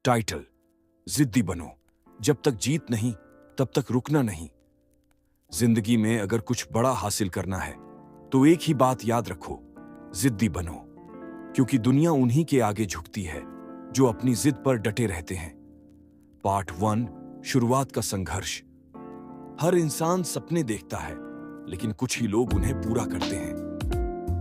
Title, जिद्दी बनो। जब तक जीत नहीं तब तक रुकना नहीं। जिंदगी में अगर कुछ बड़ा हासिल करना है तो एक ही बात याद रखो, जिद्दी बनो। क्योंकि दुनिया उन्हीं के आगे झुकती है जो अपनी जिद पर डटे रहते हैं। पार्ट 1, शुरुआत का संघर्ष। हर इंसान सपने देखता है, लेकिन कुछ ही लोग उन्हें पूरा करते हैं।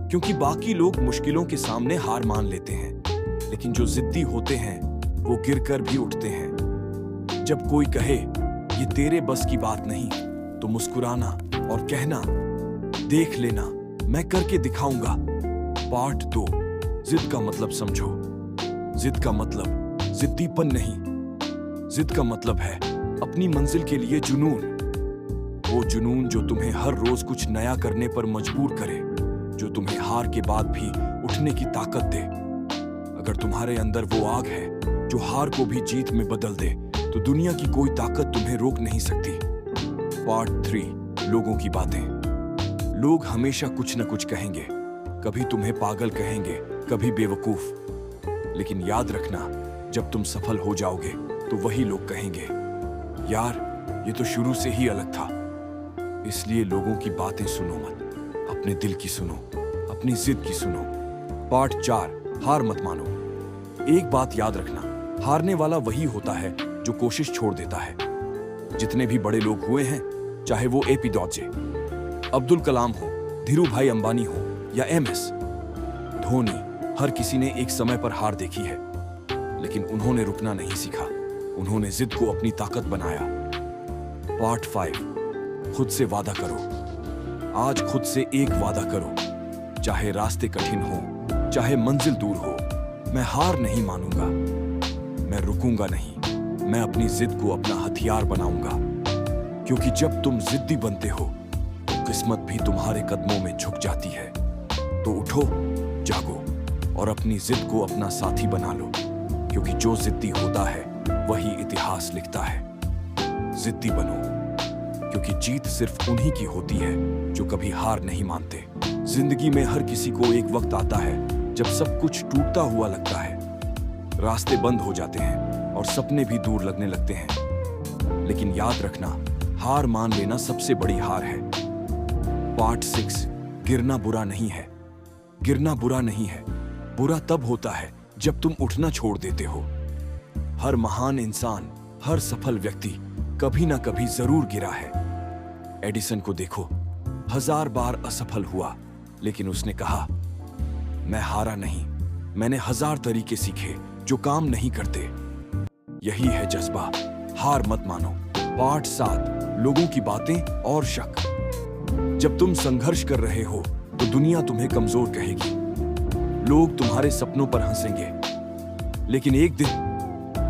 क्योंकि बाकी लोग मुश्किलों के सामने हार मान लेते हैं, लेकिन जो जिद्दी होते हैं वो गिरकर भी उठते हैं। जब कोई कहे ये तेरे बस की बात नहीं, तो मुस्कुराना और कहना, देख लेना मैं करके दिखाऊंगा। पार्ट 2, जिद का मतलब समझो। जिद का मतलब जिद्दीपन नहीं, जिद का मतलब है अपनी मंजिल के लिए जुनून। वो जुनून जो तुम्हें हर रोज कुछ नया करने पर मजबूर करे, जो तुम्हें हार के बाद भी उठने की ताकत दे। अगर तुम्हारे अंदर वो आग है जो हार को भी जीत में बदल दे, तो दुनिया की कोई ताकत तुम्हें रोक नहीं सकती। पार्ट 3, लोगों की बातें। लोग हमेशा कुछ न कुछ कहेंगे, कभी तुम्हें पागल कहेंगे, कभी बेवकूफ। लेकिन याद रखना, जब तुम सफल हो जाओगे तो वही लोग कहेंगे, यार ये तो शुरू से ही अलग था। इसलिए लोगों की बातें सुनो मत, अपने दिल की सुनो, अपनी जिद की सुनो। पार्ट 4, हार मत मानो। एक बात याद रखना, हारने वाला वही होता है जो कोशिश छोड़ देता है। जितने भी बड़े लोग हुए हैं, चाहे वो एपी डॉजे, अब्दुल कलाम हो, धीरू भाई अंबानी हो या MS धोनी, हर किसी ने एक समय पर हार देखी है, लेकिन उन्होंने रुकना नहीं सीखा। उन्होंने जिद को अपनी ताकत बनाया। पार्ट 5, खुद से वादा करो। आज खुद से एक वादा करो, चाहे रास्ते कठिन हो, चाहे मंजिल दूर हो, मैं हार नहीं मानूंगा, मैं रुकूंगा नहीं, मैं अपनी जिद को अपना हथियार बनाऊंगा। क्योंकि जब तुम जिद्दी बनते हो तो किस्मत भी तुम्हारे कदमों में झुक जाती है। तो उठो, जागो और अपनी जिद को अपना साथी बना लो। क्योंकि जो जिद्दी होता है वही इतिहास लिखता है। जिद्दी बनो, क्योंकि जीत सिर्फ उन्हीं की होती है जो कभी हार नहीं मानते। जिंदगी में हर किसी को एक वक्त आता है जब सब कुछ टूटता हुआ लगता है, रास्ते बंद हो जाते हैं और सपने भी दूर लगने लगते हैं। लेकिन याद रखना, हार मान लेना सबसे बड़ी हार है। पार्ट 6, गिरना बुरा नहीं है। गिरना बुरा नहीं है, बुरा तब होता है जब तुम उठना छोड़ देते हो। हर महान इंसान, हर सफल व्यक्ति कभी ना कभी जरूर गिरा है। एडिसन को देखो, 1000 बार असफल हुआ, लेकिन उसने कहा, मैं हारा नहीं, मैंने 1000 तरीके सीखे जो काम नहीं करते। यही है जज्बा, हार मत मानो। पार्ट 7, लोगों की बातें और शक। जब तुम संघर्ष कर रहे हो तो दुनिया तुम्हें कमजोर कहेगी, लोग तुम्हारे सपनों पर हंसेंगे, लेकिन एक दिन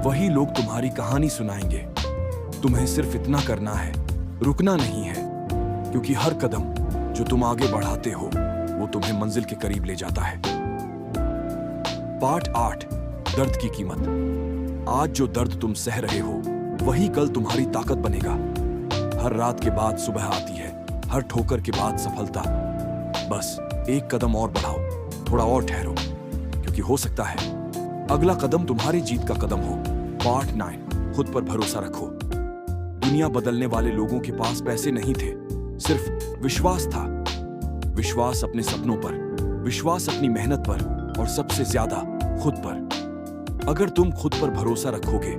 वही लोग तुम्हारी कहानी सुनाएंगे। तुम्हें सिर्फ इतना करना है, रुकना नहीं है। क्योंकि हर कदम जो तुम आगे बढ़ाते हो वो तुम्हें मंजिल के करीब ले जाता है। पार्ट 8, दर्द की कीमत। आज जो दर्द तुम सह रहे हो वही कल तुम्हारी ताकत बनेगा। हर रात के बाद सुबह आती है, हर ठोकर के बाद सफलता। बस एक कदम और बढ़ाओ, थोड़ा और ठहरो, क्योंकि हो सकता है अगला कदम तुम्हारी जीत का कदम हो। पार्ट 9, खुद पर भरोसा रखो। दुनिया बदलने वाले लोगों के पास पैसे नहीं थे, सिर्फ विश्वास था। विश्वास अपने सपनों पर, विश्वास अपनी मेहनत पर और सबसे ज्यादा खुद पर। अगर तुम खुद पर भरोसा रखोगे,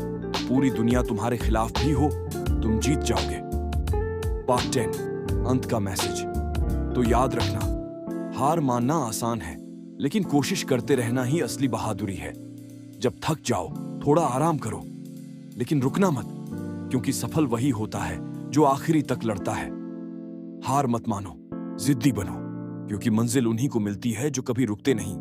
पूरी दुनिया तुम्हारे खिलाफ भी हो, तुम जीत जाओगे। पार्ट 10, अंत का मैसेज। तो याद रखना, हार मानना आसान है, लेकिन कोशिश करते रहना ही असली बहादुरी है। जब थक जाओ, थोड़ा आराम करो, लेकिन रुकना मत, क्योंकि सफल वही होता है जो आखिरी तक लड़ता है। हार मत मानो, जिद्दी बनो, क्योंकि मंजिल उन्हीं को मिलती है जो कभी रुकते नहीं।